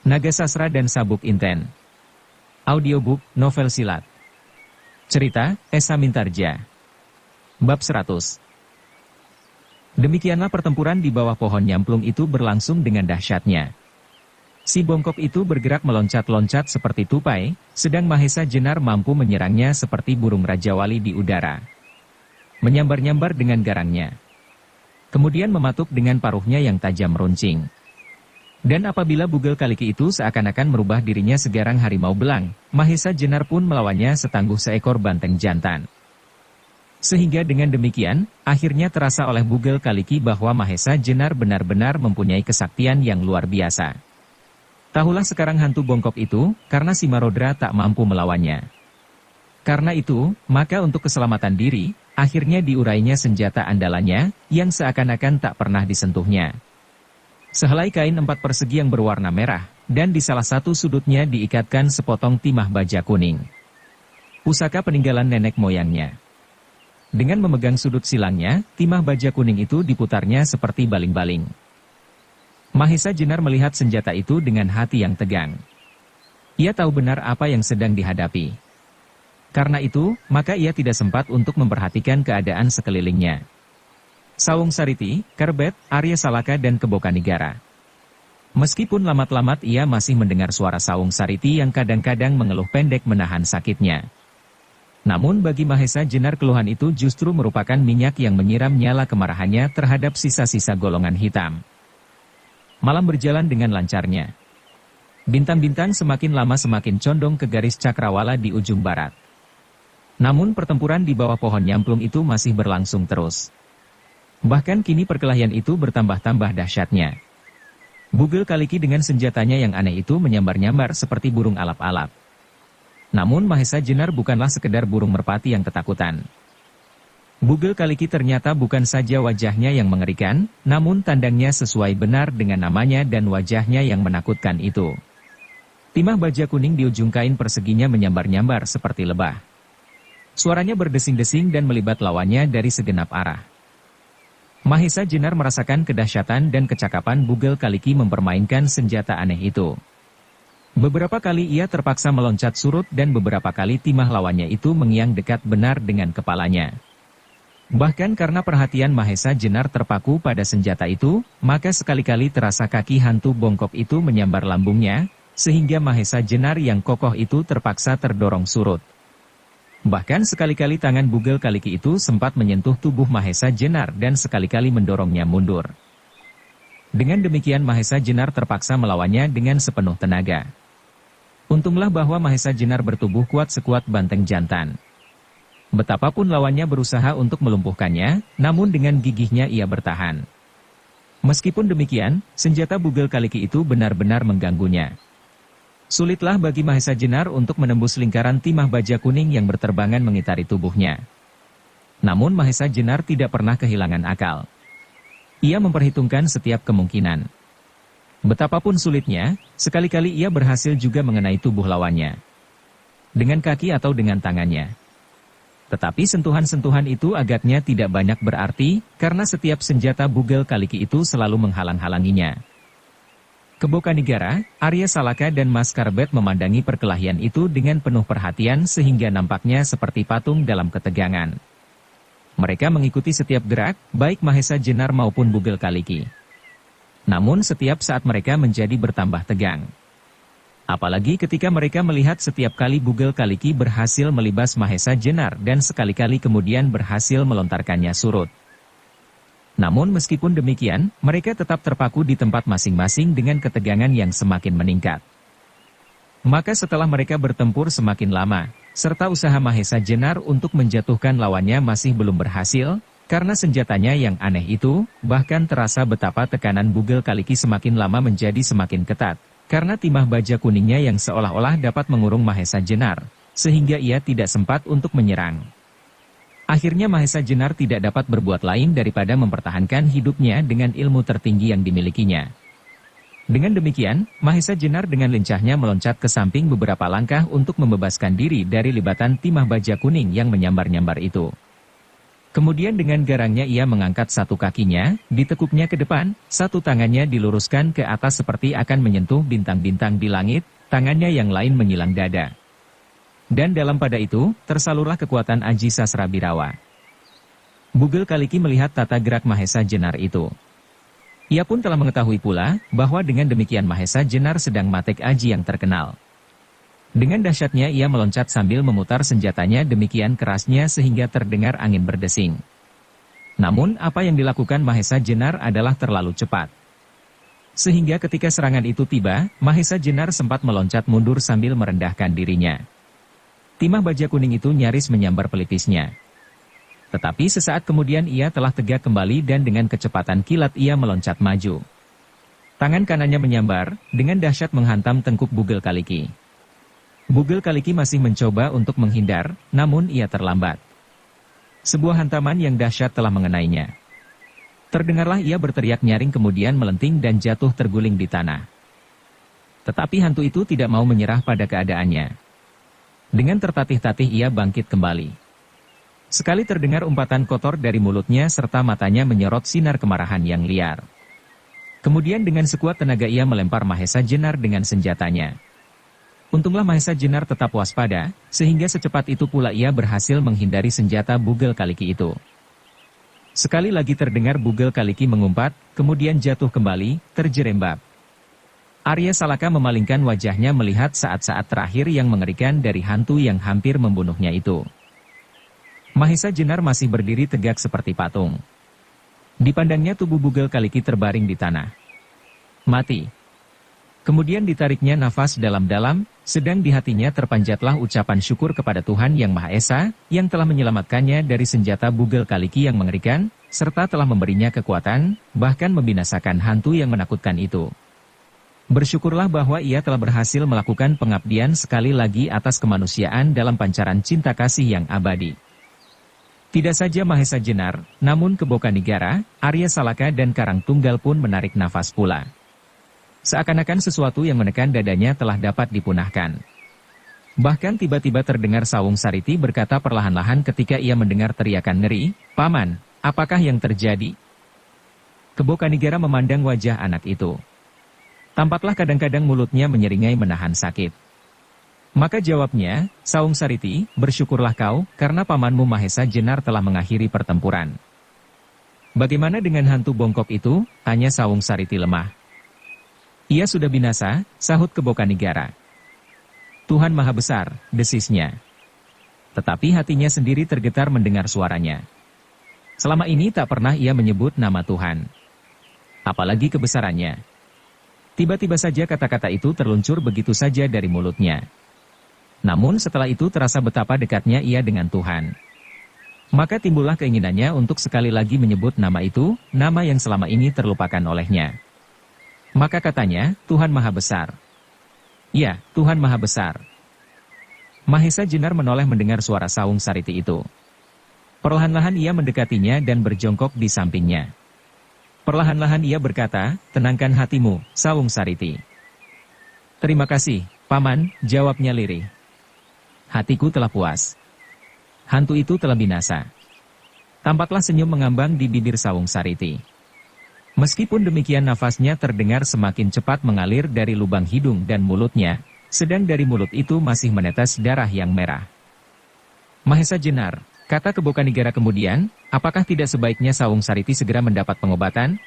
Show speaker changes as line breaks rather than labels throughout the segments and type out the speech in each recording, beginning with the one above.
Naga Sasra dan Sabuk Inten. Audiobook, novel silat. Cerita, Esa Mintarja. Bab 100. Demikianlah pertempuran di bawah pohon nyamplung itu berlangsung dengan dahsyatnya. Si bongkok itu bergerak meloncat-loncat seperti tupai, sedang Mahesa Jenar mampu menyerangnya seperti burung Raja Wali di udara. Menyambar-nyambar dengan garangnya. Kemudian mematuk dengan paruhnya yang tajam runcing. Dan apabila bugel kaliki itu seakan-akan merubah dirinya segarang harimau belang, Mahesa Jenar pun melawannya setangguh seekor banteng jantan. Sehingga dengan demikian, akhirnya terasa oleh bugel kaliki bahwa Mahesa Jenar benar-benar mempunyai kesaktian yang luar biasa. Tahulah sekarang hantu bongkok itu, karena si Marodra tak mampu melawannya. Karena itu, maka untuk keselamatan diri, akhirnya diurainya senjata andalannya, yang seakan-akan tak pernah disentuhnya. Sehelai kain 4 persegi yang berwarna merah, dan di salah satu sudutnya diikatkan sepotong timah baja kuning. Pusaka peninggalan nenek moyangnya. Dengan memegang sudut silangnya, timah baja kuning itu diputarnya seperti baling-baling. Mahesa Jenar melihat senjata itu dengan hati yang tegang. Ia tahu benar apa yang sedang dihadapi. Karena itu, maka ia tidak sempat untuk memperhatikan keadaan sekelilingnya. Sawung Sariti, Kerbet, Arya Salaka dan Kebokanigara. Meskipun lamat-lamat ia masih mendengar suara Sawung Sariti yang kadang-kadang mengeluh pendek menahan sakitnya. Namun bagi Mahesa Jenar keluhan itu justru merupakan minyak yang menyiram nyala kemarahannya terhadap sisa-sisa golongan hitam. Malam berjalan dengan lancarnya. Bintang-bintang semakin lama semakin condong ke garis cakrawala di ujung barat. Namun pertempuran di bawah pohon nyamplung itu masih berlangsung terus. Bahkan kini perkelahian itu bertambah-tambah dahsyatnya. Bugel kaliki dengan senjatanya yang aneh itu menyambar-nyambar seperti burung alap-alap. Namun Mahesa Jenar bukanlah sekedar burung merpati yang ketakutan. Bugel kaliki ternyata bukan saja wajahnya yang mengerikan, namun tandangnya sesuai benar dengan namanya dan wajahnya yang menakutkan itu. Timah baja kuning di ujung kain perseginya menyambar-nyambar seperti lebah. Suaranya berdesing-desing dan melibat lawannya dari segenap arah. Mahesa Jenar merasakan kedahsyatan dan kecakapan bugel kaliki mempermainkan senjata aneh itu. Beberapa kali ia terpaksa meloncat surut dan beberapa kali timah lawannya itu mengiang dekat benar dengan kepalanya. Bahkan karena perhatian Mahesa Jenar terpaku pada senjata itu, maka sekali-kali terasa kaki hantu bongkok itu menyambar lambungnya, sehingga Mahesa Jenar yang kokoh itu terpaksa terdorong surut. Bahkan sekali-kali tangan bugel kaliki itu sempat menyentuh tubuh Mahesa Jenar dan sekali-kali mendorongnya mundur. Dengan demikian Mahesa Jenar terpaksa melawannya dengan sepenuh tenaga. Untunglah bahwa Mahesa Jenar bertubuh kuat sekuat banteng jantan. Betapapun lawannya berusaha untuk melumpuhkannya, namun dengan gigihnya ia bertahan. Meskipun demikian, senjata bugel kaliki itu benar-benar mengganggunya. Sulitlah bagi Mahesa Jenar untuk menembus lingkaran timah baja kuning yang berterbangan mengitari tubuhnya. Namun Mahesa Jenar tidak pernah kehilangan akal. Ia memperhitungkan setiap kemungkinan. Betapapun sulitnya, sekali-kali ia berhasil juga mengenai tubuh lawannya. Dengan kaki atau dengan tangannya. Tetapi sentuhan-sentuhan itu agaknya tidak banyak berarti, karena setiap senjata bugel kaliki itu selalu menghalang-halanginya. Kebokanigara, Arya Salaka dan Mas Kerbet memandangi perkelahian itu dengan penuh perhatian sehingga nampaknya seperti patung dalam ketegangan. Mereka mengikuti setiap gerak, baik Mahesa Jenar maupun bugel kaliki. Namun setiap saat mereka menjadi bertambah tegang. Apalagi ketika mereka melihat setiap kali bugel kaliki berhasil melibas Mahesa Jenar dan sekali-kali kemudian berhasil melontarkannya surut. Namun meskipun demikian, mereka tetap terpaku di tempat masing-masing dengan ketegangan yang semakin meningkat. Maka setelah mereka bertempur semakin lama, serta usaha Mahesa Jenar untuk menjatuhkan lawannya masih belum berhasil, karena senjatanya yang aneh itu, bahkan terasa betapa tekanan bugel kaliki semakin lama menjadi semakin ketat. Karena timah baja kuningnya yang seolah-olah dapat mengurung Mahesa Jenar, sehingga ia tidak sempat untuk menyerang. Akhirnya Mahesa Jenar tidak dapat berbuat lain daripada mempertahankan hidupnya dengan ilmu tertinggi yang dimilikinya. Dengan demikian, Mahesa Jenar dengan lincahnya meloncat ke samping beberapa langkah untuk membebaskan diri dari libatan timah baja kuning yang menyambar-nyambar itu. Kemudian dengan garangnya ia mengangkat satu kakinya, ditekuknya ke depan, satu tangannya diluruskan ke atas seperti akan menyentuh bintang-bintang di langit, tangannya yang lain menyilang dada. Dan dalam pada itu, tersalurlah kekuatan Aji Sasrabirawa. Bugel Kaliki melihat tata gerak Mahesa Jenar itu. Ia pun telah mengetahui pula, bahwa dengan demikian Mahesa Jenar sedang matek Aji yang terkenal. Dengan dahsyatnya ia meloncat sambil memutar senjatanya demikian kerasnya sehingga terdengar angin berdesing. Namun apa yang dilakukan Mahesa Jenar adalah terlalu cepat. Sehingga ketika serangan itu tiba, Mahesa Jenar sempat meloncat mundur sambil merendahkan dirinya. Timah baja kuning itu nyaris menyambar pelipisnya. Tetapi sesaat kemudian ia telah tegak kembali dan dengan kecepatan kilat ia meloncat maju. Tangan kanannya menyambar, dengan dahsyat menghantam tengkuk Bugel Kaliki. Bugel Kaliki masih mencoba untuk menghindar, namun ia terlambat. Sebuah hantaman yang dahsyat telah mengenainya. Terdengarlah ia berteriak nyaring kemudian melenting dan jatuh terguling di tanah. Tetapi hantu itu tidak mau menyerah pada keadaannya. Dengan tertatih-tatih ia bangkit kembali. Sekali terdengar umpatan kotor dari mulutnya serta matanya menyorot sinar kemarahan yang liar. Kemudian dengan sekuat tenaga ia melempar Mahesa Jenar dengan senjatanya. Untunglah Mahesa Jenar tetap waspada, sehingga secepat itu pula ia berhasil menghindari senjata Bugel Kaliki itu. Sekali lagi terdengar Bugel Kaliki mengumpat, kemudian jatuh kembali, terjerembab. Arya Salaka memalingkan wajahnya melihat saat-saat terakhir yang mengerikan dari hantu yang hampir membunuhnya itu. Mahesa Jenar masih berdiri tegak seperti patung. Dipandangnya tubuh Bugel Kaliki terbaring di tanah. Mati. Kemudian ditariknya nafas dalam-dalam, sedang di hatinya terpanjatlah ucapan syukur kepada Tuhan Yang Maha Esa, yang telah menyelamatkannya dari senjata Bugel Kaliki yang mengerikan, serta telah memberinya kekuatan, bahkan membinasakan hantu yang menakutkan itu. Bersyukurlah bahwa ia telah berhasil melakukan pengabdian sekali lagi atas kemanusiaan dalam pancaran cinta kasih yang abadi. Tidak saja Mahesa Jenar, namun Kebokanigara, Arya Salaka dan Karang Tunggal pun menarik nafas pula. Seakan-akan sesuatu yang menekan dadanya telah dapat dipunahkan. Bahkan tiba-tiba terdengar Sawung Sariti berkata perlahan-lahan ketika ia mendengar teriakan ngeri, "Paman, apakah yang terjadi?" Kebokanigara memandang wajah anak itu. Tampaklah kadang-kadang mulutnya menyeringai menahan sakit. Maka jawabnya, "Sawung Sariti, bersyukurlah kau, karena pamanmu Mahesa Jenar telah mengakhiri pertempuran." "Bagaimana dengan hantu bongkok itu?" tanya Sawung Sariti lemah. "Ia sudah binasa," sahut Kebokanigara. "Tuhan Maha Besar," desisnya. Tetapi hatinya sendiri tergetar mendengar suaranya. Selama ini tak pernah ia menyebut nama Tuhan. Apalagi kebesarannya. Tiba-tiba saja kata-kata itu terluncur begitu saja dari mulutnya. Namun setelah itu terasa betapa dekatnya ia dengan Tuhan. Maka timbullah keinginannya untuk sekali lagi menyebut nama itu, nama yang selama ini terlupakan olehnya. Maka katanya, "Tuhan Maha Besar." "Ya, Tuhan Maha Besar." Mahesa Jenar menoleh mendengar suara Sawung Sariti itu. Perlahan-lahan ia mendekatinya dan berjongkok di sampingnya. Perlahan-lahan ia berkata, "Tenangkan hatimu, Sawung Sariti." "Terima kasih, Paman," jawabnya lirih. "Hatiku telah puas. Hantu itu telah binasa." Tampaklah senyum mengambang di bibir Sawung Sariti. Meskipun demikian nafasnya terdengar semakin cepat mengalir dari lubang hidung dan mulutnya, sedang dari mulut itu masih menetes darah yang merah. "Mahesa Jenar," kata Kebokanigara kemudian, "apakah tidak sebaiknya Sawung Sariti segera mendapat pengobatan?"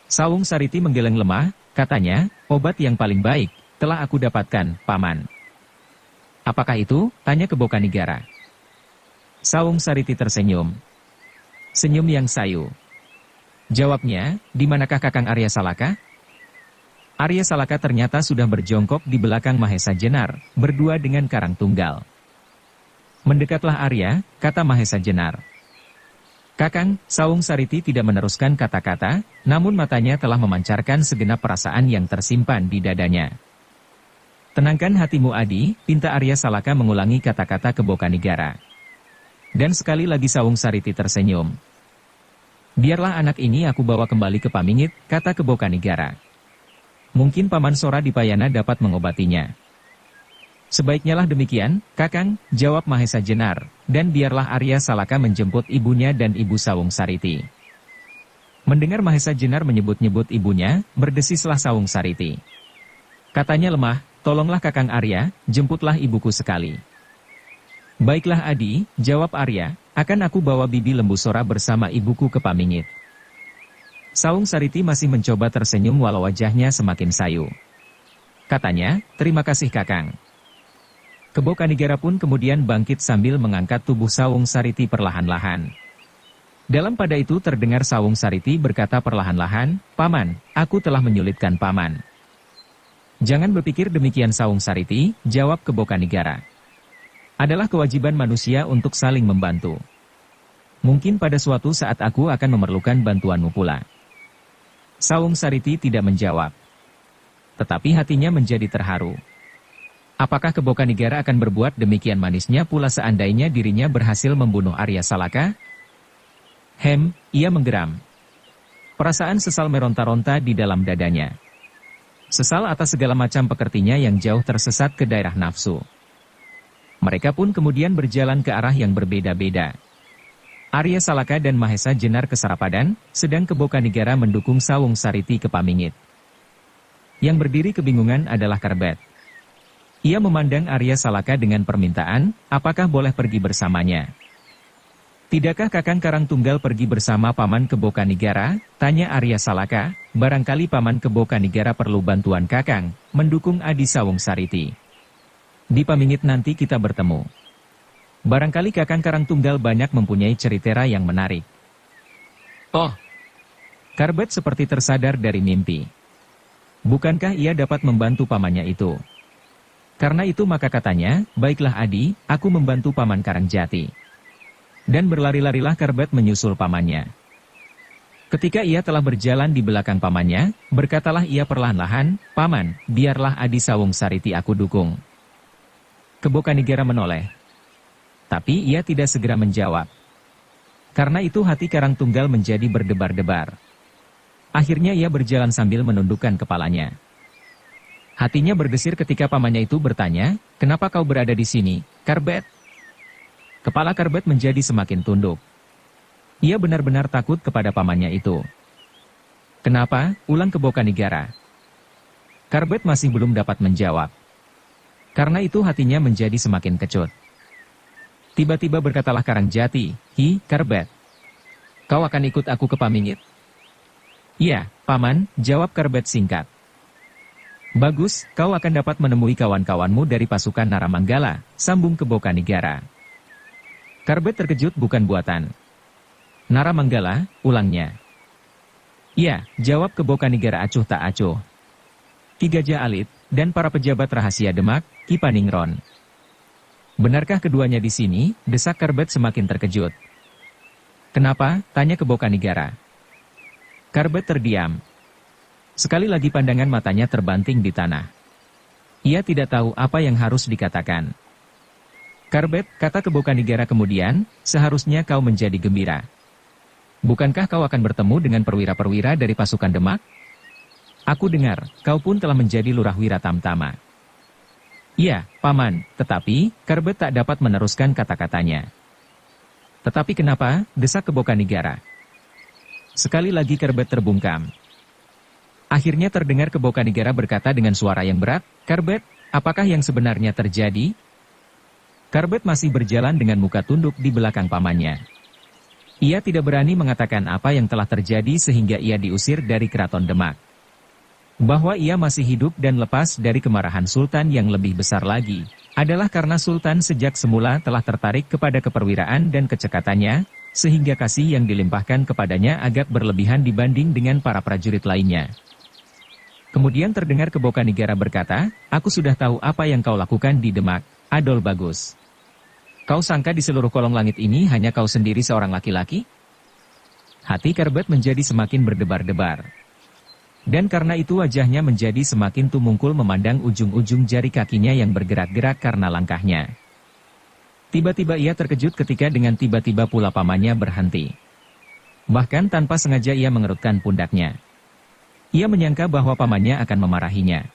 Sawung Sariti menggeleng lemah, katanya, "Obat yang paling baik, telah aku dapatkan, Paman." "Apakah itu?" tanya Kebokanigara. Sawung Sariti tersenyum. Senyum yang sayu. Jawabnya, "Di manakah Kakang Arya Salaka?" Arya Salaka ternyata sudah berjongkok di belakang Mahesa Jenar, berdua dengan Karang Tunggal. "Mendekatlah Arya," kata Mahesa Jenar. "Kakang," Sawung Sariti tidak meneruskan kata-kata, namun matanya telah memancarkan segenap perasaan yang tersimpan di dadanya. "Tenangkan hatimu Adi," pinta Arya Salaka mengulangi kata-kata Kebokanigara. Dan sekali lagi Sawung Sariti tersenyum. "Biarlah anak ini aku bawa kembali ke Pamingit," kata Kebokanigara. "Mungkin Paman Sora Dipayana dapat mengobatinya." Sebaiknya lah demikian, Kakang, jawab Mahesa Jenar, dan biarlah Arya Salaka menjemput ibunya dan Ibu Sawung Sariti. Mendengar Mahesa Jenar menyebut-nyebut ibunya, berdesislah Sawung Sariti. Katanya lemah, tolonglah Kakang Arya, jemputlah ibuku sekali. Baiklah Adi, jawab Arya, akan aku bawa Bibi Lembu Sora bersama ibuku ke Pamingit. Sawung Sariti masih mencoba tersenyum walau wajahnya semakin sayu. Katanya, terima kasih Kakang. Kebo Kanigara pun kemudian bangkit sambil mengangkat tubuh Sawung Sariti perlahan-lahan. Dalam pada itu terdengar Sawung Sariti berkata perlahan-lahan, Paman, aku telah menyulitkan Paman. Jangan berpikir demikian Sawung Sariti, jawab Kebo Kanigara. Adalah kewajiban manusia untuk saling membantu. Mungkin pada suatu saat aku akan memerlukan bantuanmu pula. Sawung Sariti tidak menjawab. Tetapi hatinya menjadi terharu. Apakah Kebo Kanigara akan berbuat demikian manisnya pula seandainya dirinya berhasil membunuh Arya Salaka? Ia menggeram. Perasaan sesal meronta-ronta di dalam dadanya. Sesal atas segala macam pekertinya yang jauh tersesat ke daerah nafsu. Mereka pun kemudian berjalan ke arah yang berbeda-beda. Arya Salaka dan Mahesa Jenar ke Sarapadan, sedang Kebo Kanigara mendukung Sawung Sariti ke Pamingit. Yang berdiri kebingungan adalah Karbet. Ia memandang Arya Salaka dengan permintaan, apakah boleh pergi bersamanya? Tidakkah Kakang Karangtunggal pergi bersama Paman Kebo Kanigara? Tanya Arya Salaka, barangkali Paman Kebo Kanigara perlu bantuan Kakang, mendukung Adi Sawung Sariti. Di Pamingit nanti kita bertemu. Barangkali Kakang Karangtunggal banyak mempunyai cerita yang menarik. Oh! Karbet seperti tersadar dari mimpi. Bukankah ia dapat membantu pamannya itu? Karena itu maka katanya, baiklah Adi, aku membantu Paman Karangjati. Dan berlari-larilah Karbet menyusul pamannya. Ketika ia telah berjalan di belakang pamannya, berkatalah ia perlahan-lahan, Paman, biarlah Adi Sawung Sariti aku dukung. Kebo Kanigara menoleh. Tapi ia tidak segera menjawab. Karena itu hati Karangtunggal menjadi berdebar-debar. Akhirnya ia berjalan sambil menundukkan kepalanya. Hatinya berdesir ketika pamannya itu bertanya, kenapa kau berada di sini, Karbet? Kepala Karbet menjadi semakin tunduk. Ia benar-benar takut kepada pamannya itu. Kenapa? Ulang Kebo Kanigara. Karbet masih belum dapat menjawab. Karena itu hatinya menjadi semakin kecut. Tiba-tiba berkatalah Karangjati, Karbet. Kau akan ikut aku ke Pamingit? Iya, Paman, jawab Karbet singkat. Bagus, kau akan dapat menemui kawan-kawanmu dari pasukan Naramanggala, sambung Kebo Kanigara. Karbet terkejut bukan buatan. Naramanggala, ulangnya. Iya, jawab Kebo Kanigara acuh tak acuh. Ki Gajah Alit, dan para pejabat rahasia Demak, Ki Paningron. Benarkah keduanya di sini? Desak Karbet semakin terkejut. Kenapa? Tanya Kebo Kanigara. Karbet terdiam. Sekali lagi pandangan matanya terbanting di tanah. Ia tidak tahu apa yang harus dikatakan. Karbet, kata Kebo Kanigara kemudian, seharusnya kau menjadi gembira. Bukankah kau akan bertemu dengan perwira-perwira dari pasukan Demak? Aku dengar, kau pun telah menjadi lurah wira tamtama. Iya, Paman, tetapi, Karbet tak dapat meneruskan kata-katanya. Tetapi kenapa? Desak Kebo Kanigara. Sekali lagi Karbet terbungkam. Akhirnya terdengar Kebo Kanigara berkata dengan suara yang berat, Karbet, apakah yang sebenarnya terjadi? Karbet masih berjalan dengan muka tunduk di belakang pamannya. Ia tidak berani mengatakan apa yang telah terjadi sehingga ia diusir dari keraton Demak. Bahwa ia masih hidup dan lepas dari kemarahan Sultan yang lebih besar lagi, adalah karena Sultan sejak semula telah tertarik kepada keperwiraan dan kecekatannya, sehingga kasih yang dilimpahkan kepadanya agak berlebihan dibanding dengan para prajurit lainnya. Kemudian terdengar Kebo Kanigara berkata, aku sudah tahu apa yang kau lakukan di Demak, Adol Bagus. Kau sangka di seluruh kolong langit ini hanya kau sendiri seorang laki-laki? Hati Karbet menjadi semakin berdebar-debar. Dan karena itu wajahnya menjadi semakin tumungkul memandang ujung-ujung jari kakinya yang bergerak-gerak karena langkahnya. Tiba-tiba ia terkejut ketika dengan tiba-tiba pula pamannya berhenti. Bahkan tanpa sengaja ia mengerutkan pundaknya. Ia menyangka bahwa pamannya akan memarahinya.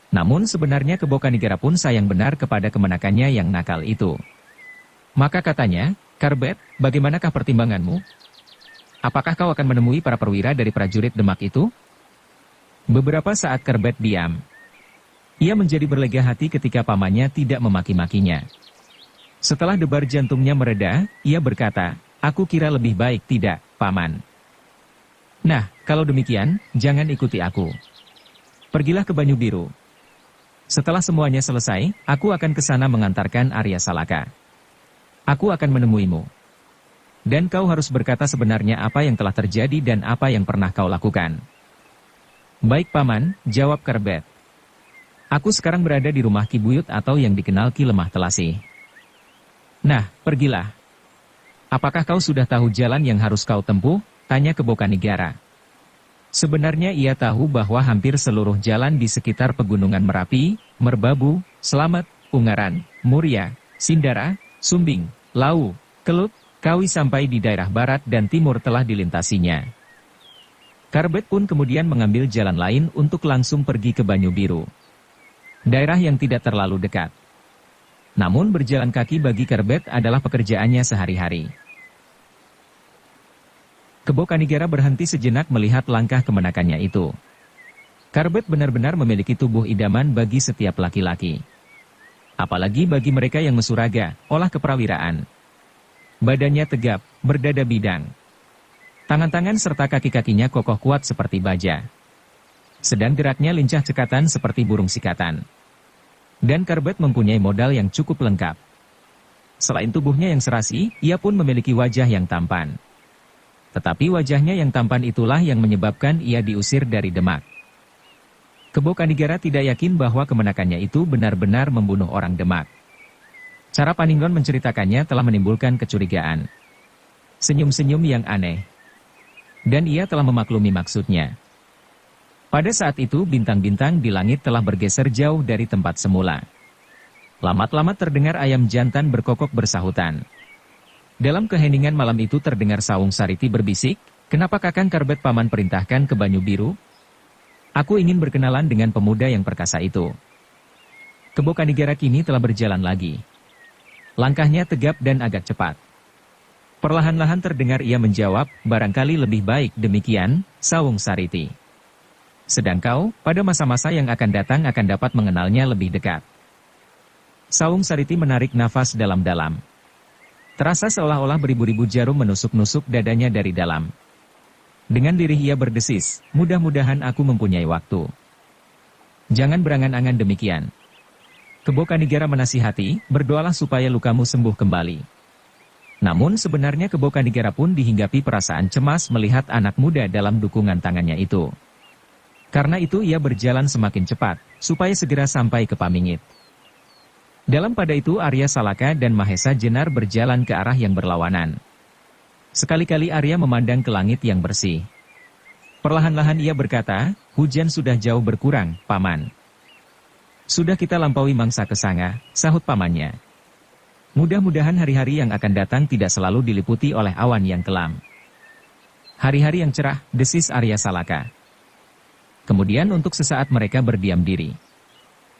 Namun sebenarnya Kebo Kanigara pun sayang benar kepada kemenakannya yang nakal itu. Maka katanya, Karbet, bagaimanakah pertimbanganmu? Apakah kau akan menemui para perwira dari prajurit Demak itu? Beberapa saat Karbet diam. Ia menjadi berlega hati ketika pamannya tidak memaki-makinya. Setelah debar jantungnya mereda, ia berkata, aku kira lebih baik tidak, paman. Nah, kalau demikian, jangan ikuti aku. Pergilah ke Banyu Biru. Setelah semuanya selesai, aku akan ke sana mengantarkan Arya Salaka. Aku akan menemuimu. Dan kau harus berkata sebenarnya apa yang telah terjadi dan apa yang pernah kau lakukan. Baik paman, jawab Karbet. Aku sekarang berada di rumah Ki Buyut atau yang dikenal Ki Lemah Telasi. Nah, pergilah. Apakah kau sudah tahu jalan yang harus kau tempuh? Tanya Kebo Kanigara. Sebenarnya ia tahu bahwa hampir seluruh jalan di sekitar pegunungan Merapi, Merbabu, Slamet, Ungaran, Muria, Sindara, Sumbing, Lau, Kelut, Kawi sampai di daerah barat dan timur telah dilintasinya. Karbet pun kemudian mengambil jalan lain untuk langsung pergi ke Banyu Biru. Daerah yang tidak terlalu dekat. Namun berjalan kaki bagi Karbet adalah pekerjaannya sehari-hari. Kebo Kanigara berhenti sejenak melihat langkah kemenakannya itu. Karbet benar-benar memiliki tubuh idaman bagi setiap laki-laki. Apalagi bagi mereka yang mesuraga, olah keprawiraan. Badannya tegap, berdada bidang. Tangan-tangan serta kaki-kakinya kokoh kuat seperti baja. Sedang geraknya lincah cekatan seperti burung sikatan. Dan Karbet mempunyai modal yang cukup lengkap. Selain tubuhnya yang serasi, ia pun memiliki wajah yang tampan. Tetapi wajahnya yang tampan itulah yang menyebabkan ia diusir dari Demak. Kebo Kanigara tidak yakin bahwa kemenakannya itu benar-benar membunuh orang Demak. Cara Paninggon menceritakannya telah menimbulkan kecurigaan. Senyum-senyum yang aneh. Dan ia telah memaklumi maksudnya. Pada saat itu bintang-bintang di langit telah bergeser jauh dari tempat semula. Lamat-lamat terdengar ayam jantan berkokok bersahutan. Dalam keheningan malam itu terdengar Sawung Sariti berbisik, kenapa Kakang Karbet paman perintahkan ke Banyu Biru? Aku ingin berkenalan dengan pemuda yang perkasa itu. Kebo Kanigara kini telah berjalan lagi. Langkahnya tegap dan agak cepat. Perlahan-lahan terdengar ia menjawab, barangkali lebih baik demikian, Sawung Sariti. Sedang kau, pada masa-masa yang akan datang akan dapat mengenalnya lebih dekat. Sawung Sariti menarik nafas dalam-dalam. Terasa seolah-olah beribu-ribu jarum menusuk-nusuk dadanya dari dalam. Dengan lirih ia berdesis, mudah-mudahan aku mempunyai waktu. Jangan berangan-angan demikian. Kebo Kanigara menasihati, berdoalah supaya lukamu sembuh kembali. Namun sebenarnya Kebo Kanigara pun dihinggapi perasaan cemas melihat anak muda dalam dukungan tangannya itu. Karena itu ia berjalan semakin cepat, supaya segera sampai ke Pamingit. Dalam pada itu Arya Salaka dan Mahesa Jenar berjalan ke arah yang berlawanan. Sekali-kali Arya memandang ke langit yang bersih. Perlahan-lahan ia berkata, hujan sudah jauh berkurang, paman. Sudah kita lampaui mangsa kesanga, sahut pamannya. Mudah-mudahan hari-hari yang akan datang tidak selalu diliputi oleh awan yang kelam. Hari-hari yang cerah, desis Arya Salaka. Kemudian untuk sesaat mereka berdiam diri.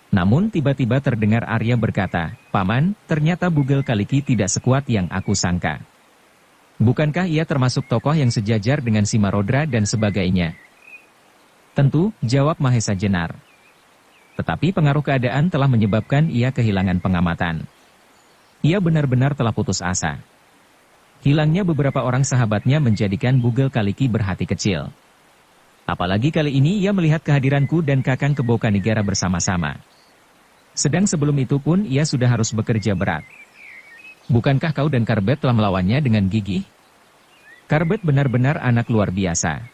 Namun tiba-tiba terdengar Arya berkata, paman, ternyata Bugel Kaliki tidak sekuat yang aku sangka. Bukankah ia termasuk tokoh yang sejajar dengan Simarodra dan sebagainya? Tentu, jawab Mahesa Jenar. Tetapi pengaruh keadaan telah menyebabkan ia kehilangan pengamatan. Ia benar-benar telah putus asa. Hilangnya beberapa orang sahabatnya menjadikan Bugel Kaliki berhati kecil. Apalagi kali ini ia melihat kehadiranku dan Kakang Kebo Kanigara bersama-sama. Sedang sebelum itu pun ia sudah harus bekerja berat. Bukankah kau dan Karbet telah melawannya dengan gigih? Karbet benar-benar anak luar biasa.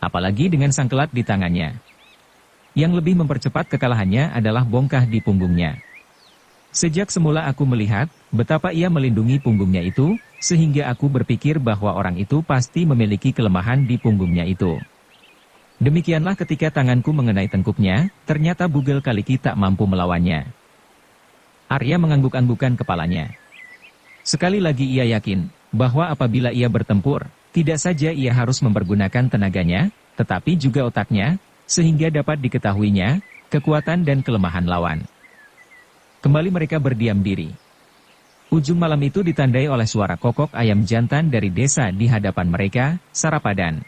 Apalagi dengan sangkelat di tangannya. Yang lebih mempercepat kekalahannya adalah bongkah di punggungnya. Sejak semula aku melihat betapa ia melindungi punggungnya itu, sehingga aku berpikir bahwa orang itu pasti memiliki kelemahan di punggungnya itu. Demikianlah ketika tanganku mengenai tengkuknya, ternyata Bugel Kaliki tak mampu melawannya. Arya mengangguk-anggukan kepalanya. Sekali lagi ia yakin, bahwa apabila ia bertempur, tidak saja ia harus mempergunakan tenaganya, tetapi juga otaknya, sehingga dapat diketahuinya, kekuatan dan kelemahan lawan. Kembali mereka berdiam diri. Ujung malam itu ditandai oleh suara kokok ayam jantan dari desa di hadapan mereka, Sarapadan.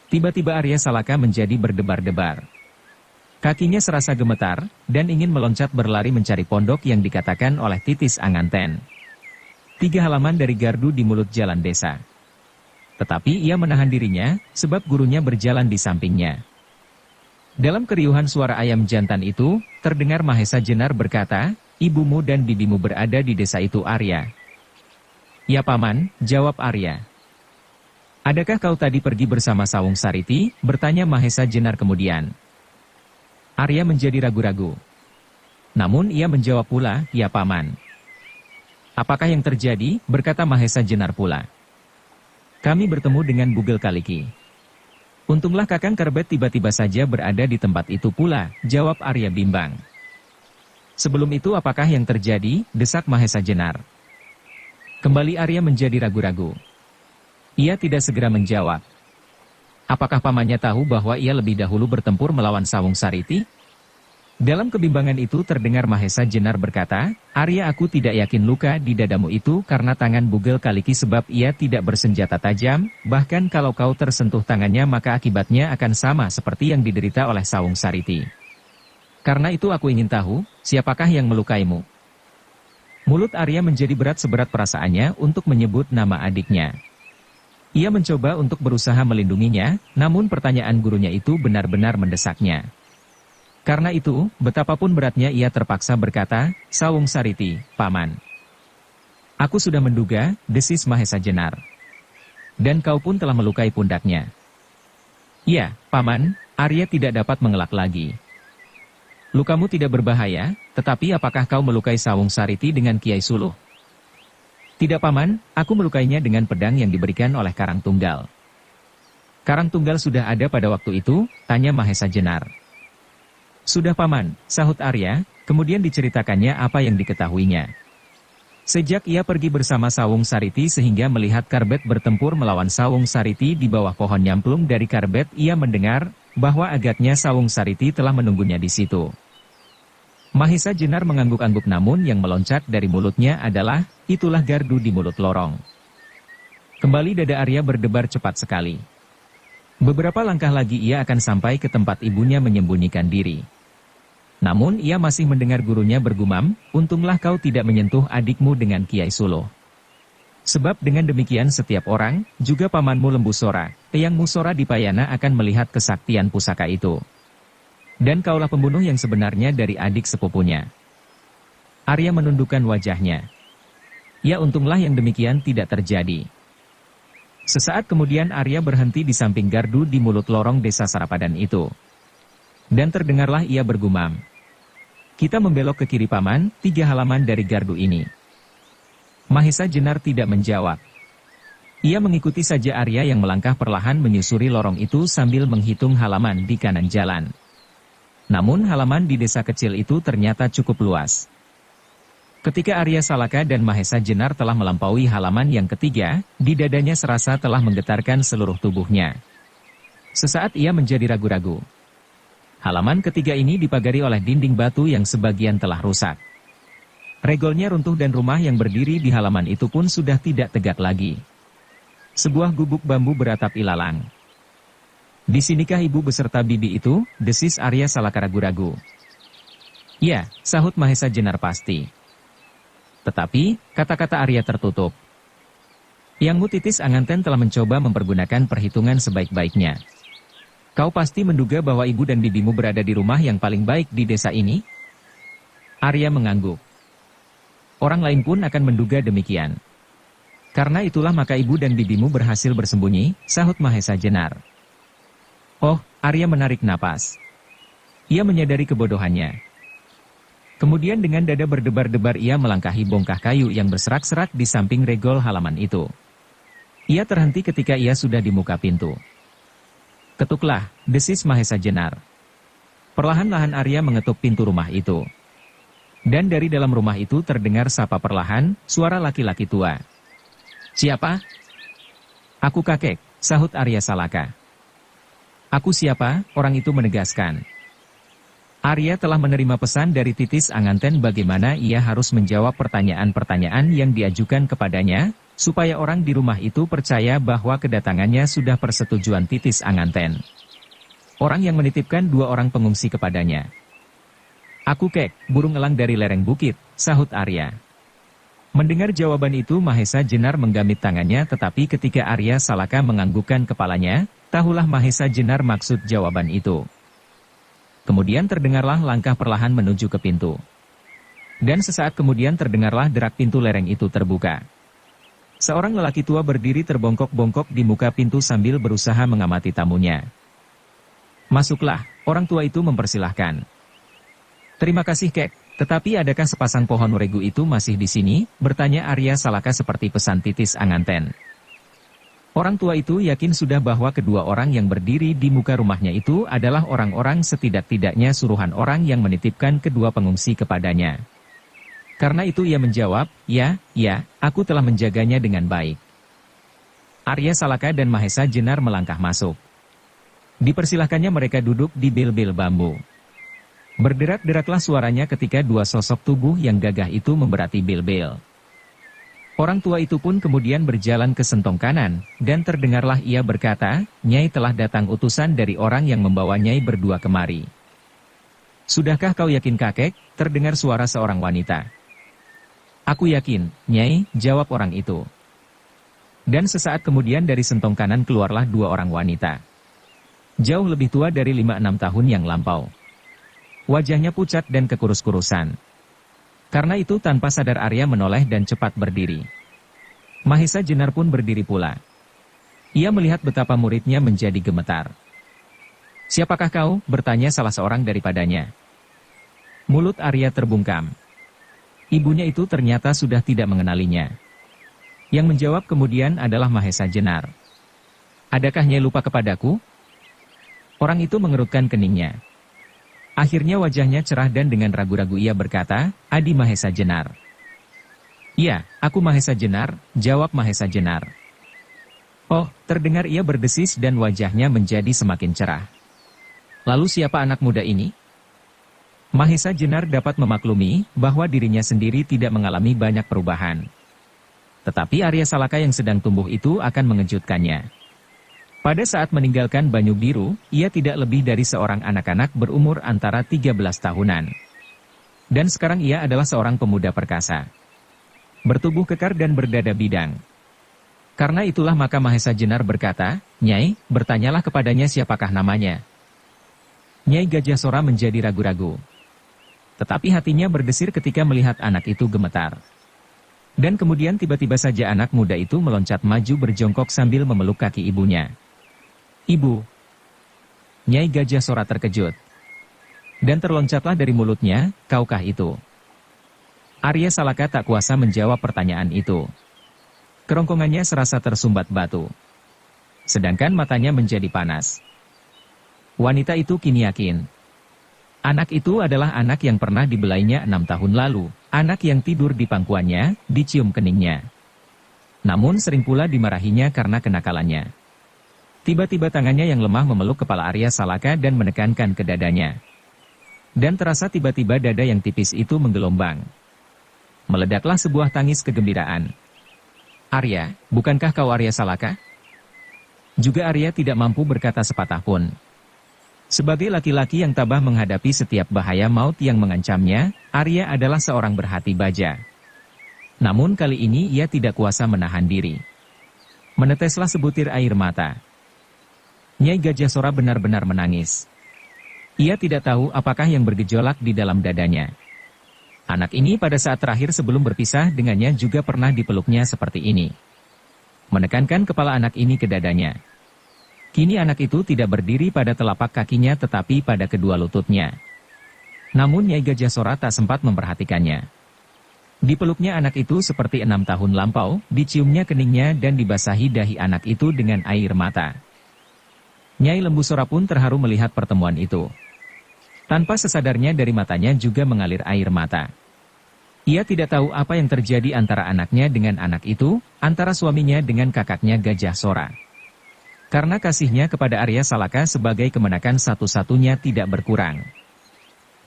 Tiba-tiba Arya Salaka menjadi berdebar-debar. Kakinya serasa gemetar, dan ingin meloncat berlari mencari pondok yang dikatakan oleh Titis Anganten. 3 halaman dari gardu di mulut jalan desa. Tetapi ia menahan dirinya, sebab gurunya berjalan di sampingnya. Dalam keriuhan suara ayam jantan itu, terdengar Mahesa Jenar berkata, "Ibumu dan bibimu berada di desa itu, Arya." "Ya Paman," jawab Arya. "Adakah kau tadi pergi bersama Sawung Sariti?" bertanya Mahesa Jenar kemudian. Arya menjadi ragu-ragu. Namun ia menjawab pula, "Ya Paman." "Apakah yang terjadi?" berkata Mahesa Jenar pula. "Kami bertemu dengan Bugel Kaliki." "Untunglah Kakang Kerbet tiba-tiba saja berada di tempat itu pula," jawab Arya bimbang. "Sebelum itu apakah yang terjadi?" desak Mahesa Jenar. Kembali Arya menjadi ragu-ragu. Ia tidak segera menjawab. Apakah pamannya tahu bahwa ia lebih dahulu bertempur melawan Sawung Sariti? Dalam kebimbangan itu terdengar Mahesa Jenar berkata, "Arya, aku tidak yakin luka di dadamu itu karena tangan Bugel Kaliki sebab ia tidak bersenjata tajam, bahkan kalau kau tersentuh tangannya maka akibatnya akan sama seperti yang diderita oleh Sawung Sariti. Karena itu aku ingin tahu, siapakah yang melukaimu?" Mulut Arya menjadi berat seberat perasaannya untuk menyebut nama adiknya. Ia mencoba untuk berusaha melindunginya, namun pertanyaan gurunya itu benar-benar mendesaknya. Karena itu, betapapun beratnya ia terpaksa berkata, "Sawung Sariti, Paman. Aku sudah menduga," desis Mahesa Jenar. "Dan kau pun telah melukai pundaknya." "Ya, Paman," Arya tidak dapat mengelak lagi. "Lukamu tidak berbahaya, tetapi apakah kau melukai Sawung Sariti dengan Kiai Suluh?" "Tidak Paman, aku melukainya dengan pedang yang diberikan oleh Karang Tunggal." "Karang Tunggal sudah ada pada waktu itu?" tanya Mahesa Jenar. "Sudah Paman," sahut Arya, kemudian diceritakannya apa yang diketahuinya. Sejak ia pergi bersama Sawung Sariti sehingga melihat Karbet bertempur melawan Sawung Sariti di bawah pohon nyamplung dari Karbet, ia mendengar bahwa agaknya Sawung Sariti telah menunggunya di situ. Mahesa Jenar mengangguk-angguk namun yang meloncat dari mulutnya adalah, "Itulah gardu di mulut lorong." Kembali dada Arya berdebar cepat sekali. Beberapa langkah lagi ia akan sampai ke tempat ibunya menyembunyikan diri. Namun ia masih mendengar gurunya bergumam, "Untunglah kau tidak menyentuh adikmu dengan Kiai Suluh. Sebab dengan demikian setiap orang, juga pamanmu Lembu Sora, Eyangmu Sora Dipayana akan melihat kesaktian pusaka itu. Dan kaulah pembunuh yang sebenarnya dari adik sepupunya." Arya menundukkan wajahnya. Ya untunglah yang demikian tidak terjadi. Sesaat kemudian Arya berhenti di samping gardu di mulut lorong desa Sarapadan itu. Dan terdengarlah ia bergumam, "Kita membelok ke kiri Paman, 3 halaman dari gardu ini." Mahesa Jenar tidak menjawab. Ia mengikuti saja Arya yang melangkah perlahan menyusuri lorong itu sambil menghitung halaman di kanan jalan. Namun halaman di desa kecil itu ternyata cukup luas. Ketika Arya Salaka dan Mahesa Jenar telah melampaui halaman yang ketiga, di dadanya serasa telah menggetarkan seluruh tubuhnya. Sesaat ia menjadi ragu-ragu. Halaman ketiga ini dipagari oleh dinding batu yang sebagian telah rusak. Regolnya runtuh dan rumah yang berdiri di halaman itu pun sudah tidak tegak lagi. Sebuah gubuk bambu beratap ilalang. "Di sinikah ibu beserta bibi itu?" desis Arya Salaka ragu-ragu. "Ya," sahut Mahesa Jenar, "pasti." Tetapi, kata-kata Arya tertutup. "Yangmu Titis Anganten telah mencoba mempergunakan perhitungan sebaik-baiknya. Kau pasti menduga bahwa ibu dan bibimu berada di rumah yang paling baik di desa ini?" Arya mengangguk. "Orang lain pun akan menduga demikian. Karena itulah maka ibu dan bibimu berhasil bersembunyi," sahut Mahesa Jenar. "Oh," Arya menarik napas. Ia menyadari kebodohannya. Kemudian dengan dada berdebar-debar ia melangkahi bongkah kayu yang berserak-serak di samping regol halaman itu. Ia terhenti ketika ia sudah di muka pintu. "Ketuklah," desis Mahesa Jenar. Perlahan-lahan Arya mengetuk pintu rumah itu. Dan dari dalam rumah itu terdengar sapa perlahan, suara laki-laki tua. "Siapa?" "Aku kakek," sahut Arya Salaka. "Aku siapa?" orang itu menegaskan. Arya telah menerima pesan dari Titis Anganten bagaimana ia harus menjawab pertanyaan-pertanyaan yang diajukan kepadanya, supaya orang di rumah itu percaya bahwa kedatangannya sudah persetujuan Titis Anganten. Orang yang menitipkan 2 orang pengungsi kepadanya. "Aku Kek, burung elang dari lereng bukit," sahut Arya. Mendengar jawaban itu Mahesa Jenar menggamit tangannya, tetapi ketika Arya Salaka menganggukkan kepalanya, tahulah Mahesa Jenar maksud jawaban itu. Kemudian terdengarlah langkah perlahan menuju ke pintu. Dan sesaat kemudian terdengarlah derak pintu lereng itu terbuka. Seorang lelaki tua berdiri terbongkok-bongkok di muka pintu sambil berusaha mengamati tamunya. "Masuklah," orang tua itu mempersilahkan. "Terima kasih Kek, tetapi adakah sepasang pohon regu itu masih di sini?" bertanya Arya Salaka seperti pesan Titis Anganten. Orang tua itu yakin sudah bahwa kedua orang yang berdiri di muka rumahnya itu adalah orang-orang setidak-tidaknya suruhan orang yang menitipkan kedua pengungsi kepadanya. Karena itu ia menjawab, ya, aku telah menjaganya dengan baik." Arya Salaka dan Mahesa Jenar melangkah masuk. Dipersilahkannya mereka duduk di bel-bel bambu. Berderak-deraklah suaranya ketika 2 sosok tubuh yang gagah itu memberati bel-bel. Orang tua itu pun kemudian berjalan ke sentong kanan, dan terdengarlah ia berkata, "Nyai telah datang utusan dari orang yang membawa Nyai berdua kemari." "Sudahkah kau yakin kakek?" terdengar suara seorang wanita. "Aku yakin, Nyai," jawab orang itu. Dan sesaat kemudian dari sentong kanan keluarlah 2 orang wanita. Jauh lebih tua dari 5-6 tahun yang lampau. Wajahnya pucat dan kekurus-kurusan. Karena itu tanpa sadar Arya menoleh dan cepat berdiri. Mahesa Jenar pun berdiri pula. Ia melihat betapa muridnya menjadi gemetar. "Siapakah kau?" bertanya salah seorang daripadanya. Mulut Arya terbungkam. Ibunya itu ternyata sudah tidak mengenalinya. Yang menjawab kemudian adalah Mahesa Jenar. "Adakah Nyai lupa kepadaku?" Orang itu mengerutkan keningnya. Akhirnya wajahnya cerah dan dengan ragu-ragu ia berkata, "Adi Mahesa Jenar." "Iya, aku Mahesa Jenar," jawab Mahesa Jenar. "Oh," terdengar ia berdesis dan wajahnya menjadi semakin cerah. "Lalu siapa anak muda ini?" Mahesa Jenar dapat memaklumi bahwa dirinya sendiri tidak mengalami banyak perubahan. Tetapi Arya Salaka yang sedang tumbuh itu akan mengejutkannya. Pada saat meninggalkan Banyu Biru, ia tidak lebih dari seorang anak-anak berumur antara 13 tahunan. Dan sekarang ia adalah seorang pemuda perkasa. Bertubuh kekar dan berdada bidang. Karena itulah maka Mahesa Jenar berkata, "Nyai, bertanyalah kepadanya siapakah namanya." Nyai Gajah Sora menjadi ragu-ragu. Tetapi hatinya berdesir ketika melihat anak itu gemetar. Dan kemudian tiba-tiba saja anak muda itu meloncat maju berjongkok sambil memeluk kaki ibunya. "Ibu." Nyai Gajah Sora terkejut. Dan terloncatlah dari mulutnya, "Kaukah itu?" Arya Salaka tak kuasa menjawab pertanyaan itu. Kerongkongannya serasa tersumbat batu. Sedangkan matanya menjadi panas. Wanita itu kini yakin. Anak itu adalah anak yang pernah dibelainya 6 tahun lalu, anak yang tidur di pangkuannya, dicium keningnya. Namun sering pula dimarahinya karena kenakalannya. Tiba-tiba tangannya yang lemah memeluk kepala Arya Salaka dan menekankan ke dadanya. Dan terasa tiba-tiba dada yang tipis itu menggelombang. Meledaklah sebuah tangis kegembiraan. "Arya, bukankah kau Arya Salaka?" Juga Arya tidak mampu berkata sepatah pun. Sebagai laki-laki yang tabah menghadapi setiap bahaya maut yang mengancamnya, Arya adalah seorang berhati baja. Namun kali ini ia tidak kuasa menahan diri. Meneteslah sebutir air mata. Nyai Gajah Sora benar-benar menangis. Ia tidak tahu apakah yang bergejolak di dalam dadanya. Anak ini pada saat terakhir sebelum berpisah dengannya juga pernah dipeluknya seperti ini. Menekankan kepala anak ini ke dadanya. Kini anak itu tidak berdiri pada telapak kakinya tetapi pada kedua lututnya. Namun Nyai Gajah Sora tak sempat memperhatikannya. Dipeluknya anak itu seperti 6 tahun lampau, diciumnya keningnya dan dibasahi dahi anak itu dengan air mata. Nyai Lembu Sora pun terharu melihat pertemuan itu. Tanpa sesadarnya dari matanya juga mengalir air mata. Ia tidak tahu apa yang terjadi antara anaknya dengan anak itu, antara suaminya dengan kakaknya Gajah Sora. Karena kasihnya kepada Arya Salaka sebagai kemenakan satu-satunya tidak berkurang.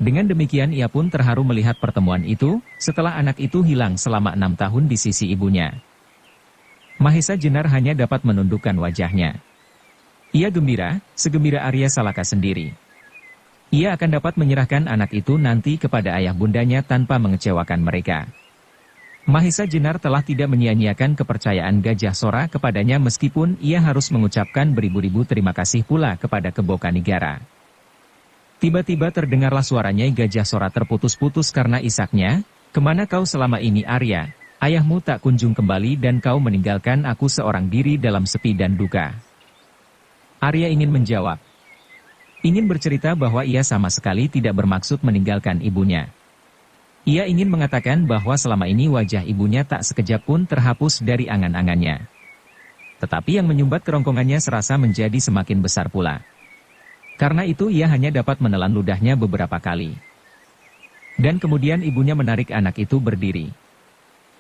Dengan demikian ia pun terharu melihat pertemuan itu, setelah anak itu hilang selama 6 tahun di sisi ibunya. Mahesa Jenar hanya dapat menundukkan wajahnya. Ia gembira, segembira Arya Salaka sendiri. Ia akan dapat menyerahkan anak itu nanti kepada ayah bundanya tanpa mengecewakan mereka. Mahesa Jenar telah tidak menyia-nyiakan kepercayaan Gajah Sora kepadanya meskipun ia harus mengucapkan beribu-ribu terima kasih pula kepada Kebo Kanigara. Tiba-tiba terdengarlah suara Nyai Gajah Sora terputus-putus karena isaknya, "Kemana kau selama ini Arya? Ayahmu tak kunjung kembali dan kau meninggalkan aku seorang diri dalam sepi dan duka." Arya ingin menjawab. Ingin bercerita bahwa ia sama sekali tidak bermaksud meninggalkan ibunya. Ia ingin mengatakan bahwa selama ini wajah ibunya tak sekejap pun terhapus dari angan-angannya. Tetapi yang menyumbat kerongkongannya serasa menjadi semakin besar pula. Karena itu ia hanya dapat menelan ludahnya beberapa kali. Dan kemudian ibunya menarik anak itu berdiri.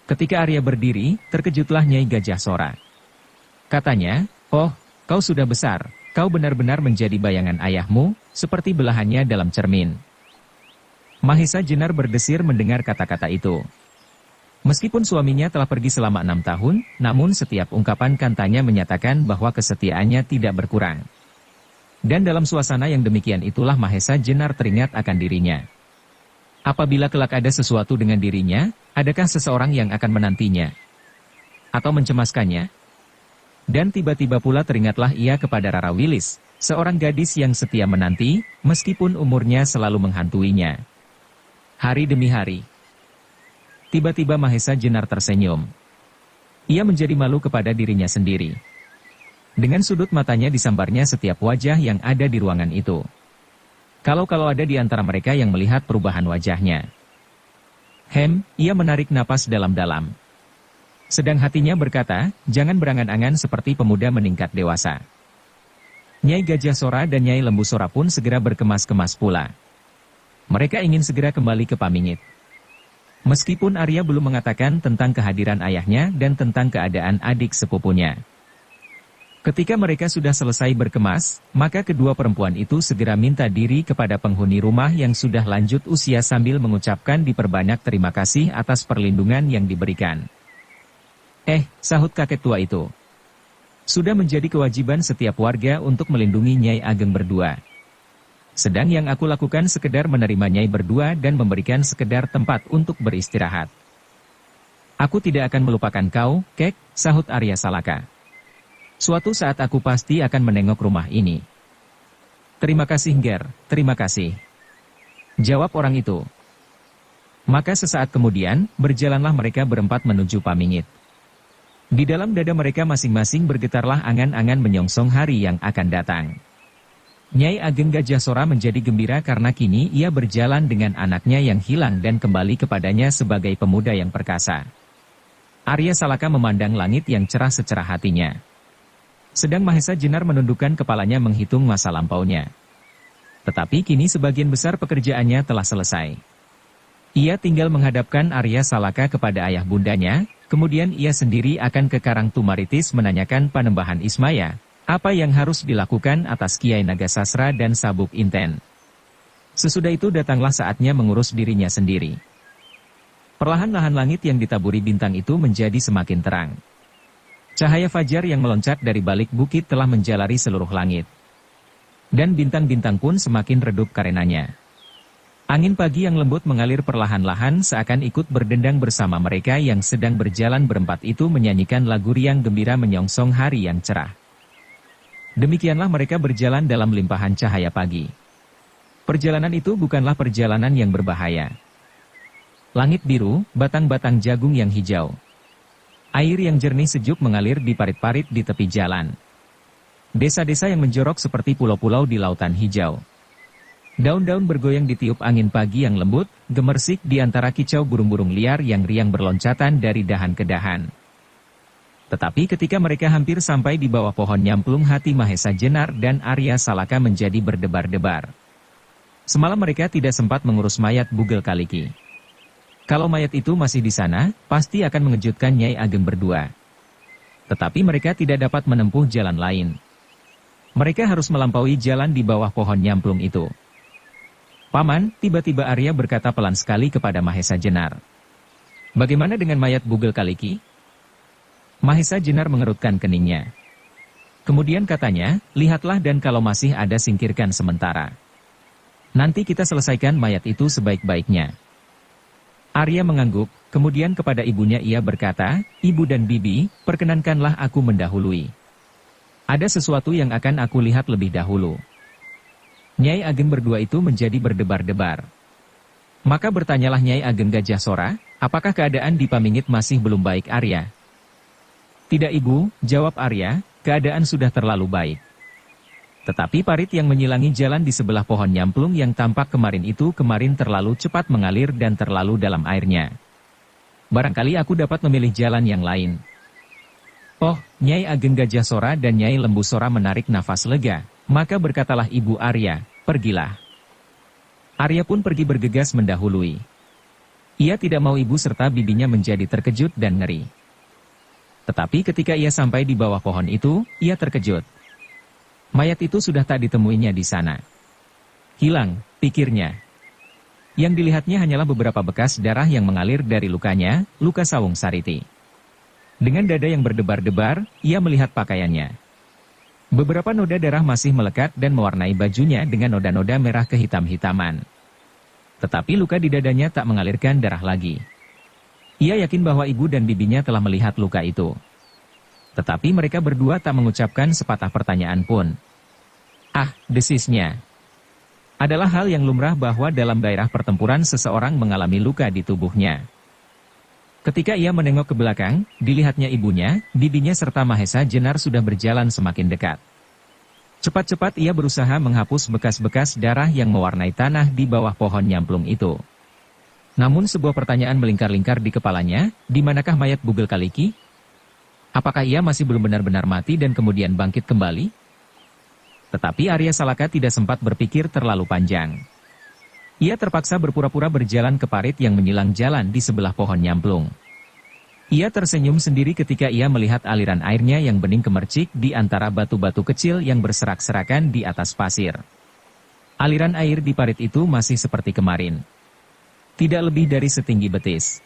Ketika Arya berdiri, terkejutlah Nyai Gajah Sora. Katanya, "Oh, kau sudah besar, kau benar-benar menjadi bayangan ayahmu, seperti belahannya dalam cermin." Mahesa Jenar berdesir mendengar kata-kata itu. Meskipun suaminya telah pergi selama 6 tahun, namun setiap ungkapan kantanya menyatakan bahwa kesetiaannya tidak berkurang. Dan dalam suasana yang demikian itulah Mahesa Jenar teringat akan dirinya. Apabila kelak ada sesuatu dengan dirinya, adakah seseorang yang akan menantinya? Atau mencemaskannya? Dan tiba-tiba pula teringatlah ia kepada Rara Wilis, seorang gadis yang setia menanti, meskipun umurnya selalu menghantuinya. Hari demi hari. Tiba-tiba Mahesa Jenar tersenyum. Ia menjadi malu kepada dirinya sendiri. Dengan sudut matanya disambarnya setiap wajah yang ada di ruangan itu. Kalau ada di antara mereka yang melihat perubahan wajahnya. Ia menarik napas dalam-dalam. Sedang hatinya berkata, jangan berangan-angan seperti pemuda meningkat dewasa. Nyai Gajah Sora dan Nyai Lembu Sora pun segera berkemas-kemas pula. Mereka ingin segera kembali ke Pamingit. Meskipun Arya belum mengatakan tentang kehadiran ayahnya dan tentang keadaan adik sepupunya. Ketika mereka sudah selesai berkemas, maka kedua perempuan itu segera minta diri kepada penghuni rumah yang sudah lanjut usia sambil mengucapkan diperbanyak terima kasih atas perlindungan yang diberikan. Sahut kakek tua itu. Sudah menjadi kewajiban setiap warga untuk melindungi Nyai Ageng berdua. Sedang yang aku lakukan sekedar menerima Nyai berdua dan memberikan sekedar tempat untuk beristirahat. Aku tidak akan melupakan kau, Kek, sahut Arya Salaka. Suatu saat aku pasti akan menengok rumah ini. Terima kasih Nger, terima kasih. Jawab orang itu. Maka sesaat kemudian, berjalanlah mereka berempat menuju Pamingit. Di dalam dada mereka masing-masing bergetarlah angan-angan menyongsong hari yang akan datang. Nyai Ageng Gajah Sora menjadi gembira karena kini ia berjalan dengan anaknya yang hilang dan kembali kepadanya sebagai pemuda yang perkasa. Arya Salaka memandang langit yang cerah secerah hatinya. Sedang Mahesa Jenar menundukkan kepalanya menghitung masa lampaunya. Tetapi kini sebagian besar pekerjaannya telah selesai. Ia tinggal menghadapkan Arya Salaka kepada ayah bundanya, kemudian ia sendiri akan ke Karang Tumaritis menanyakan Panembahan Ismaya, apa yang harus dilakukan atas Kiai Nagasasra dan Sabuk Inten. Sesudah itu datanglah saatnya mengurus dirinya sendiri. Perlahan-lahan langit yang ditaburi bintang itu menjadi semakin terang. Cahaya fajar yang meloncat dari balik bukit telah menjalari seluruh langit. Dan bintang-bintang pun semakin redup karenanya. Angin pagi yang lembut mengalir perlahan-lahan seakan ikut berdendang bersama mereka yang sedang berjalan berempat itu menyanyikan lagu riang gembira menyongsong hari yang cerah. Demikianlah mereka berjalan dalam limpahan cahaya pagi. Perjalanan itu bukanlah perjalanan yang berbahaya. Langit biru, batang-batang jagung yang hijau. Air yang jernih sejuk mengalir di parit-parit di tepi jalan. Desa-desa yang menjorok seperti pulau-pulau di lautan hijau. Daun-daun bergoyang ditiup angin pagi yang lembut, gemersik di antara kicau burung-burung liar yang riang berloncatan dari dahan ke dahan. Tetapi ketika mereka hampir sampai di bawah pohon nyamplung hati Mahesa Jenar dan Arya Salaka menjadi berdebar-debar. Semalam mereka tidak sempat mengurus mayat Bugel Kaliki. Kalau mayat itu masih di sana, pasti akan mengejutkan Nyai Ageng berdua. Tetapi mereka tidak dapat menempuh jalan lain. Mereka harus melampaui jalan di bawah pohon nyamplung itu. Paman, tiba-tiba Arya berkata pelan sekali kepada Mahesa Jenar. Bagaimana dengan mayat Bugel Kaliki? Mahesa Jenar mengerutkan keningnya. Kemudian katanya, lihatlah dan kalau masih ada singkirkan sementara. Nanti kita selesaikan mayat itu sebaik-baiknya. Arya mengangguk, kemudian kepada ibunya ia berkata, Ibu dan Bibi, perkenankanlah aku mendahului. Ada sesuatu yang akan aku lihat lebih dahulu. Nyai Ageng berdua itu menjadi berdebar-debar. Maka bertanyalah Nyai Ageng Gajah Sora, apakah keadaan di Pamingit masih belum baik Arya? Tidak Ibu, jawab Arya, keadaan sudah terlalu baik. Tetapi parit yang menyilangi jalan di sebelah pohon nyamplung yang tampak kemarin terlalu cepat mengalir dan terlalu dalam airnya. Barangkali aku dapat memilih jalan yang lain. Oh, Nyai Ageng Gajah Sora dan Nyai Lembu Sora menarik nafas lega, maka berkatalah Ibu Arya, pergilah. Arya pun pergi bergegas mendahului. Ia tidak mau ibu serta bibinya menjadi terkejut dan ngeri. Tetapi ketika ia sampai di bawah pohon itu, ia terkejut. Mayat itu sudah tak ditemuinya di sana. Hilang, pikirnya. Yang dilihatnya hanyalah beberapa bekas darah yang mengalir dari lukanya, luka Sawung Sariti. Dengan dada yang berdebar-debar, ia melihat pakaiannya. Beberapa noda darah masih melekat dan mewarnai bajunya dengan noda-noda merah kehitam-hitaman. Tetapi luka di dadanya tak mengalirkan darah lagi. Ia yakin bahwa ibu dan bibinya telah melihat luka itu. Tetapi mereka berdua tak mengucapkan sepatah pertanyaan pun. Ah, desisnya. Adalah hal yang lumrah bahwa dalam daerah pertempuran seseorang mengalami luka di tubuhnya. Ketika ia menengok ke belakang, dilihatnya ibunya, bibinya serta Mahesa Jenar sudah berjalan semakin dekat. Cepat-cepat ia berusaha menghapus bekas-bekas darah yang mewarnai tanah di bawah pohon nyamplung itu. Namun sebuah pertanyaan melingkar-lingkar di kepalanya, di manakah mayat Bugel Kaliki? Apakah ia masih belum benar-benar mati dan kemudian bangkit kembali? Tetapi Arya Salaka tidak sempat berpikir terlalu panjang. Ia terpaksa berpura-pura berjalan ke parit yang menyilang jalan di sebelah pohon nyamplung. Ia tersenyum sendiri ketika ia melihat aliran airnya yang bening kemercik di antara batu-batu kecil yang berserak-serakan di atas pasir. Aliran air di parit itu masih seperti kemarin. Tidak lebih dari setinggi betis.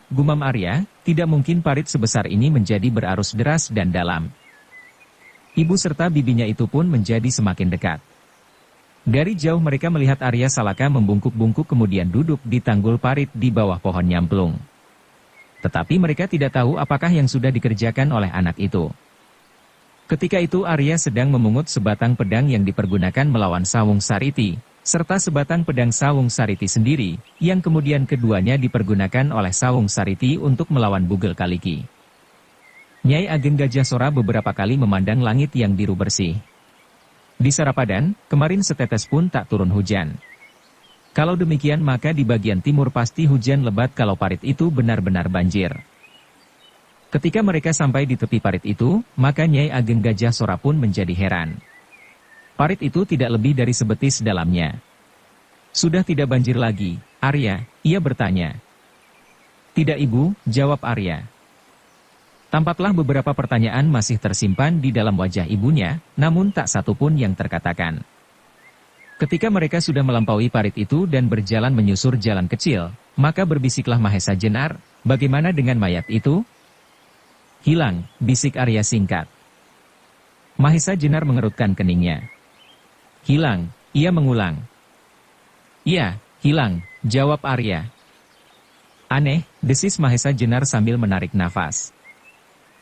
Gumam Arya, tidak mungkin parit sebesar ini menjadi berarus deras dan dalam. Ibu serta bibinya itu pun menjadi semakin dekat. Dari jauh mereka melihat Arya Salaka membungkuk-bungkuk kemudian duduk di tanggul parit di bawah pohon nyamplung. Tetapi mereka tidak tahu apakah yang sudah dikerjakan oleh anak itu. Ketika itu Arya sedang memungut sebatang pedang yang dipergunakan melawan Sawung Sariti, serta sebatang pedang Sawung Sariti sendiri, yang kemudian keduanya dipergunakan oleh Sawung Sariti untuk melawan Bugel Kaliki. Nyai Ageng Gajah Sora beberapa kali memandang langit yang biru bersih. Di Sarapadan, kemarin setetes pun tak turun hujan. Kalau demikian maka di bagian timur pasti hujan lebat kalau parit itu benar-benar banjir. Ketika mereka sampai di tepi parit itu, maka Nyai Ageng Gajah Sora pun menjadi heran. Parit itu tidak lebih dari sebetis dalamnya. Sudah tidak banjir lagi, Arya, ia bertanya. Tidak ibu, jawab Arya. Tampaklah beberapa pertanyaan masih tersimpan di dalam wajah ibunya, namun tak satu pun yang terkatakan. Ketika mereka sudah melampaui parit itu dan berjalan menyusur jalan kecil, maka berbisiklah Mahesa Jenar, bagaimana dengan mayat itu? Hilang, bisik Arya singkat. Mahesa Jenar mengerutkan keningnya. Hilang, ia mengulang. Iya, hilang, jawab Arya. Aneh, desis Mahesa Jenar sambil menarik nafas.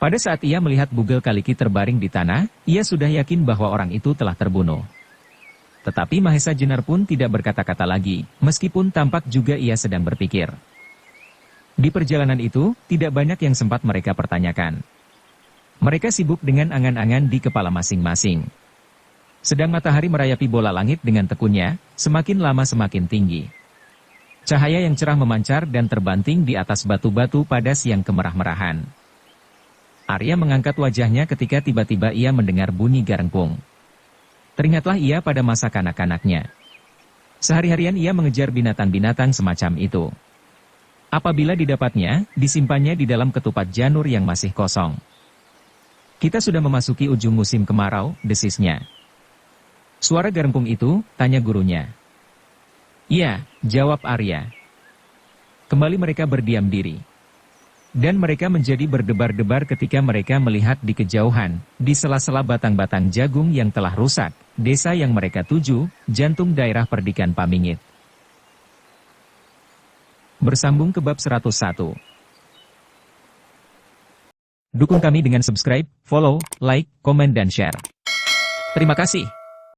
Pada saat ia melihat Bugel Kaliki terbaring di tanah, ia sudah yakin bahwa orang itu telah terbunuh. Tetapi Mahesa Jenar pun tidak berkata-kata lagi, meskipun tampak juga ia sedang berpikir. Di perjalanan itu, tidak banyak yang sempat mereka pertanyakan. Mereka sibuk dengan angan-angan di kepala masing-masing. Sedang matahari merayapi bola langit dengan tekunnya, semakin lama semakin tinggi. Cahaya yang cerah memancar dan terbanting di atas batu-batu padas yang kemerah-merahan. Arya mengangkat wajahnya ketika tiba-tiba ia mendengar bunyi garengkung. Teringatlah ia pada masa kanak-kanaknya. Sehari-harian ia mengejar binatang-binatang semacam itu. Apabila didapatnya, disimpannya di dalam ketupat janur yang masih kosong. Kita sudah memasuki ujung musim kemarau, desisnya. Suara garengkung itu, tanya gurunya. Iya, jawab Arya. Kembali mereka berdiam diri. Dan mereka menjadi berdebar-debar ketika mereka melihat di kejauhan, di sela-sela batang-batang jagung yang telah rusak, desa yang mereka tuju, jantung daerah Perdikan Pamingit. Bersambung ke bab 101. Dukung kami dengan subscribe, follow, like, komen dan share. Terima kasih.